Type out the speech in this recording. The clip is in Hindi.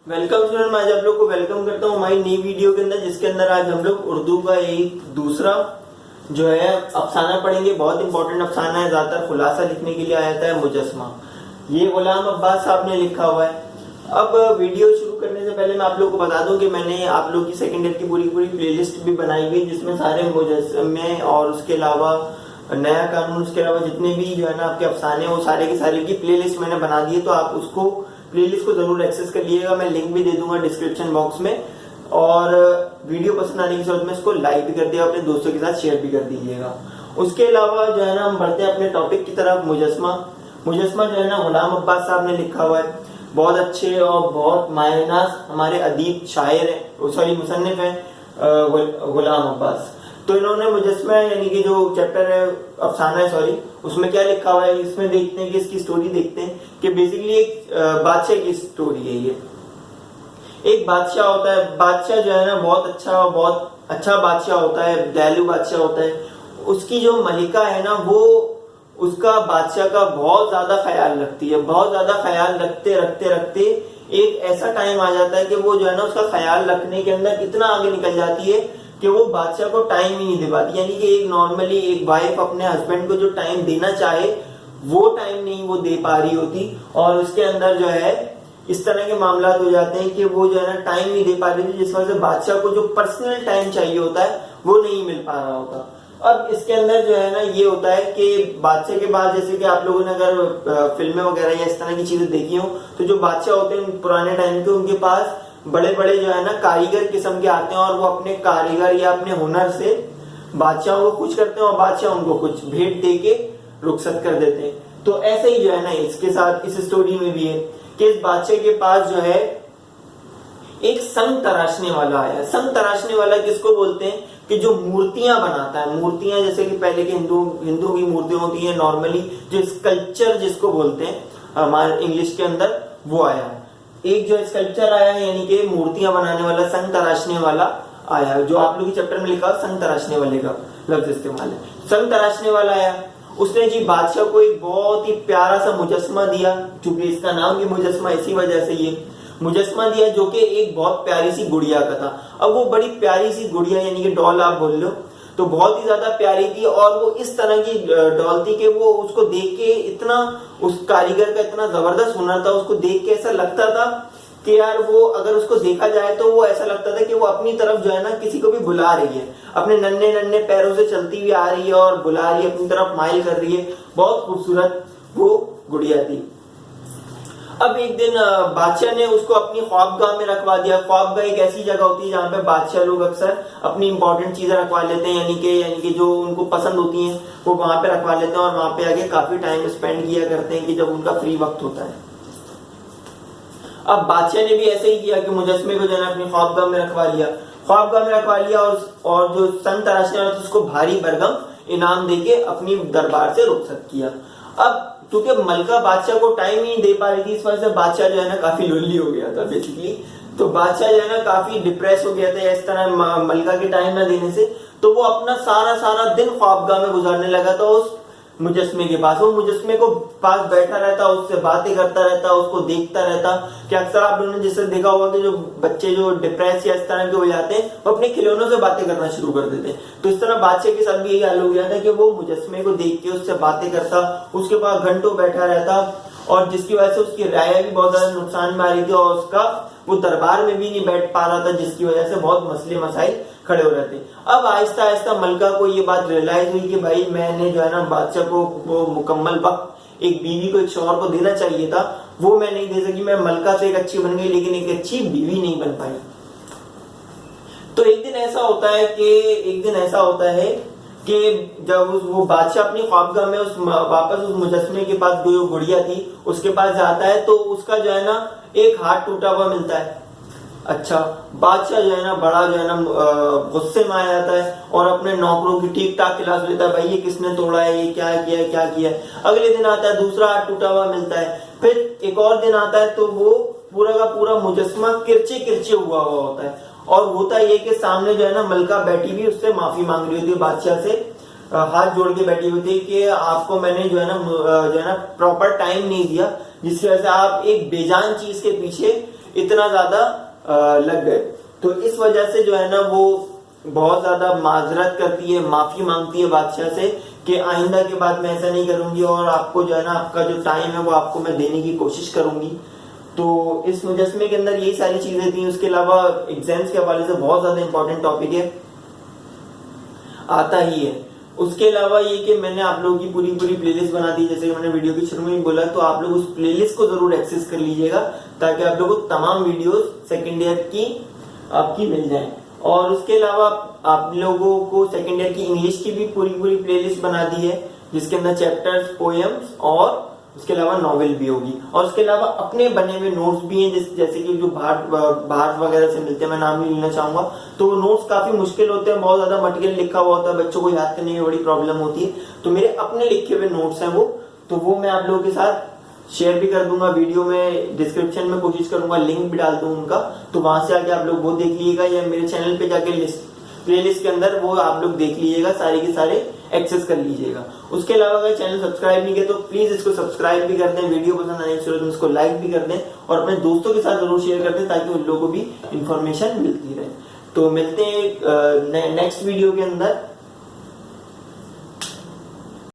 वेलकम स्टूडेंट, मैं आज आप लोग को वेलकम करता हूँ हमारी नई वीडियो के अंदर, जिसके अंदर आज हम लोग उर्दू का एक दूसरा जो है अफसाना पढ़ेंगे। बहुत इंपॉर्टेंट अफसाना है, ज्यादातर खुलासा लिखने के लिए आया था। मुजस्मा, ये गुलाम अब्बास साहब ने लिखा हुआ है। अब वीडियो शुरू करने से पहले मैं आप लोग को बता दूं कि मैंने आप लोग की सेकेंड ईयर की पूरी प्लेलिस्ट भी बनाई हुई, जिसमें सारे मुजस्मे और उसके अलावा नया कानून, उसके अलावा जितने भी जो है ना आपके अफसाने, वो सारे के सारे की प्लेलिस्ट मैंने बना दी है। तो आप उसको प्लेलिस्ट को जरूर एक्सेस कर लीजिएगा, मैं लिंक भी दे दूंगा डिस्क्रिप्शन बॉक्स में। और वीडियो पसंद आने के साथ में इसको लाइक भी कर दिया, अपने दोस्तों के साथ शेयर भी कर दीजिएगा। उसके अलावा जो है ना हम बढ़ते हैं अपने टॉपिक की तरफ। मुजस्मा जो है ना गुलाम अब्बास साहब ने लिखा हुआ है। बहुत अच्छे और बहुत मायनास हमारे अदीब शायर है, सॉरी मुसन्निफ है गुलाम अब्बास। तो इन्होंने मुजस्मा यानी कि जो चैप्टर है अफसाना है, सॉरी, उसमें क्या लिखा हुआ है इसमें देखते हैं कि इसकी स्टोरी देखते हैं कि बेसिकली एक बादशाह की स्टोरी है। ये एक बादशाह होता है, बादशाह जो है ना बहुत अच्छा बादशाह होता है, दयालु बादशाह होता है। उसकी जो मलिका है ना, वो उसका बादशाह का बहुत ज्यादा ख्याल रखती है। बहुत ज्यादा ख्याल रखते रखते रखते एक ऐसा टाइम आ जाता है कि वो जो है ना उसका ख्याल रखने के अंदर इतना आगे निकल जाती है कि वो बादशाह को टाइम ही नहीं दे पाती। यानी कि एक नॉर्मली एक वाइफ अपने हस्बैंड को जो टाइम देना चाहे वो टाइम नहीं वो दे पा रही होती, और उसके अंदर जो है इस तरह के मामला हो जाते हैं कि वो जो है ना टाइम नहीं दे पा रही थी, जिस वजह से बादशाह को जो पर्सनल टाइम चाहिए होता है वो नहीं मिल पा रहा होता। अब इसके अंदर जो है ना ये होता है कि बादशाह के बाद, जैसे कि आप लोगों ने अगर फिल्में वगैरह या इस तरह की चीजें देखी हो, तो जो बादशाह होते हैं पुराने टाइम के, उनके पास बड़े बड़े जो है ना कारीगर किस्म के आते हैं, और वो अपने कारीगर या अपने हुनर से बादशाह को कुछ करते हैं और बादशाह उनको कुछ भेंट दे के रुखसत कर देते हैं। तो ऐसे ही जो है ना इसके साथ इस स्टोरी में भी है कि इस बादशाह के पास जो है एक संग तराशने वाला आया। संग तराशने वाला किसको बोलते हैं कि जो मूर्तियां बनाता है, मूर्तियां जैसे कि पहले के हिंदू की मूर्तियां होती है नॉर्मली, जो स्कल्पचर जिसको बोलते हैं हमारे इंग्लिश के अंदर, वो आया। एक जो स्कल्पचर आया है, यानी कि मूर्तियां बनाने वाला, संग तराशने वाला आया, जो आप लोग के चैप्टर में लिखा संग तराशने वाले का लफ्ज इस्तेमाल है। संग तराशने वाला आया, उसने जी बादशाह को एक बहुत ही प्यारा सा मुजस्मा दिया, क्योंकि इसका नाम भी मुजस्मा इसी वजह से ये मुजस्मा दिया, जो कि एक बहुत प्यारी सी गुड़िया का था। अब वो बड़ी प्यारी सी गुड़िया यानी कि डॉल आप बोल लो, तो बहुत ही ज्यादा प्यारी थी, और वो इस तरह की डॉल थी कि वो उसको देख के इतना, उस कारीगर का इतना जबरदस्त हुनर था, उसको देख के ऐसा लगता था कि यार वो अगर उसको देखा जाए तो वो ऐसा लगता था कि वो अपनी तरफ जो है ना किसी को भी बुला रही है, अपने नन्हे नन्हे पैरों से चलती हुई आ रही है और बुला रही है, अपनी तरफ माइल कर रही है। बहुत खूबसूरत वो गुड़िया थी। अब एक दिन बादशाह ने उसको अपनी ख्वाबगाह में रखवा दिया। ख्वाबगाह एक ऐसी जगह होती है जहाँ पे बादशाह लोग अक्सर अपनी इंपॉर्टेंट चीजें रखवा लेते हैं, यानी कि जो उनको पसंद होती हैं वो वहां पे रखवा लेते हैं, और वहां पे आके काफी टाइम स्पेंड किया करते हैं कि जब उनका फ्री वक्त होता है। अब बादशाह ने भी ऐसे ही किया कि मुजस्मे को जो है अपनी ख्वाबगाह में रखवा लिया। ख्वाबगाह में रखवा लिया, और जो संग तराशने वाला था उसको भारी भरगम इनाम देके अपनी दरबार से रुखसत किया। अब क्योंकि मलका बादशाह को टाइम ही नहीं दे पा रही थी, इस वजह से बादशाह जो है ना काफी लोनली हो गया था बेसिकली। तो बादशाह जो है ना काफी डिप्रेस हो गया था इस तरह मलका के टाइम ना देने से। तो वो अपना सारा दिन ख्वाबगाह में गुजारने लगा था उस मुजस्मे के पास। वो मुजस्मे को पास बैठा रहता, उससे बातें करता रहता, उसको देखता रहता। कि अक्सर आप लोगों ने जिससे देखा होगा कि जो बच्चे जो डिप्रेस या इस तरह के हो जाते हैं, वो अपने खिलौनों से बातें करना शुरू कर देते हैं। तो इस तरह बादशाह के साथ भी यही हाल हो गया था कि वो मुजस्मे को देख के उससे बातें करता, उसके पास घंटों बैठा रहता, और जिसकी वजह से उसकी राय भी बहुत ज्यादा नुकसान में आ रही थी, और उसका वो दरबार में भी नहीं बैठ पा रहा था, जिसकी वजह से बहुत मसले मसाइल खड़े हो रहे थे। अब आहिस्ता आहिस्ता मलका को ये बात रियलाइज हुई कि भाई मैंने जो है ना बादशाह को वो मुकम्मल वक्त एक बीवी को, एक शौहर को देना चाहिए था, वो मैं नहीं दे सकी। मैं मलका से एक अच्छी बन गई, लेकिन एक अच्छी बीवी नहीं बन पाई। तो एक दिन ऐसा होता है कि जब वो बादशाह अपनी ख्वाबगाह में वापस उस मुजस्मे के पास जो गुड़िया थी उसके पास जाता है, तो उसका जो है ना एक हाथ टूटा हुआ मिलता है। अच्छा, बादशाह जो है ना बड़ा जो है ना गुस्से में आ जाता है, और अपने नौकरों की ठीक ठाक क्लास लेता है, भाई ये किसने तोड़ा है, ये क्या किया है। अगले दिन आता है, दूसरा हाथ टूटा हुआ मिलता है। फिर एक और दिन आता है, तो वो पूरा का पूरा मुजस्मा किरचे हुआ होता है, और होता ये कि सामने जो है ना मलका बैठी हुई उससे माफी मांग रही होती है, बादशाह से हाथ जोड़ के बैठी हुई थी कि आपको मैंने जो है ना प्रॉपर टाइम नहीं दिया, जिसकी वजह से आप एक बेजान चीज के पीछे इतना ज्यादा लग गए। तो इस वजह से जो है ना वो बहुत ज्यादा माजरत करती है, माफी मांगती है बादशाह से कि आइंदा के बाद मैं ऐसा नहीं करूंगी और आपको जो है ना आपका जो टाइम है वो आपको मैं देने की कोशिश करूंगी। तो इस मुजस्मे के अंदर यही सारी चीजें थी। उसके अलावा एग्जाम्स के हवाले से बहुत ज्यादा इंपॉर्टेंट टॉपिक है, आता ही है। उसके अलावा ये कि मैंने आप लोगों की पूरी प्लेलिस्ट बना दी, जैसे कि मैंने वीडियो की शुरू में ही बोला, तो आप लोग उस प्लेलिस्ट को जरूर एक्सेस कर लीजिएगा ताकि आप लोगों को तमाम वीडियोस सेकंड ईयर की आपकी मिल जाए। और उसके अलावा आप लोगों को सेकंड ईयर की इंग्लिश की भी पूरी प्लेलिस्ट बना दी है जिसके अंदर चैप्टर्स, पोएम्स और उसके अलावा नॉवेल भी होगी। और उसके अलावा अपने बने हुए नोट्स भी हैं, जैसे कि जो बाहर वगैरह से मिलते हैं, मैं नाम नहीं लेना चाहूंगा। तो वो नोट्स काफी मुश्किल होते हैं, बहुत ज्यादा मटेरियल लिखा हुआ होता है, बच्चों को याद करने में बड़ी प्रॉब्लम होती है। तो मेरे अपने लिखे हुए नोट्स हैं वो, तो वो मैं आप लोगों के साथ शेयर भी कर दूंगा वीडियो में, डिस्क्रिप्शन में कोशिश करूंगा लिंक भी डाल दूं उनका, तो वहां से आके आप लोग वो देख लीजिएगा, या मेरे चैनल पे जाके प्लेलिस्ट के अंदर वो आप लोग देख लीजिएगा, सारे के सारे एक्सेस कर लीजिएगा। उसके अलावा अगर चैनल सब्सक्राइब नहीं किया तो प्लीज इसको सब्सक्राइब भी कर दें, वीडियो पसंद आने की सूरत में इसको लाइक भी कर दें और अपने दोस्तों के साथ जरूर शेयर कर दें ताकि उन लोगों को भी इंफॉर्मेशन मिलती रहे। तो मिलते हैं नेक्स्ट वीडियो के अंदर।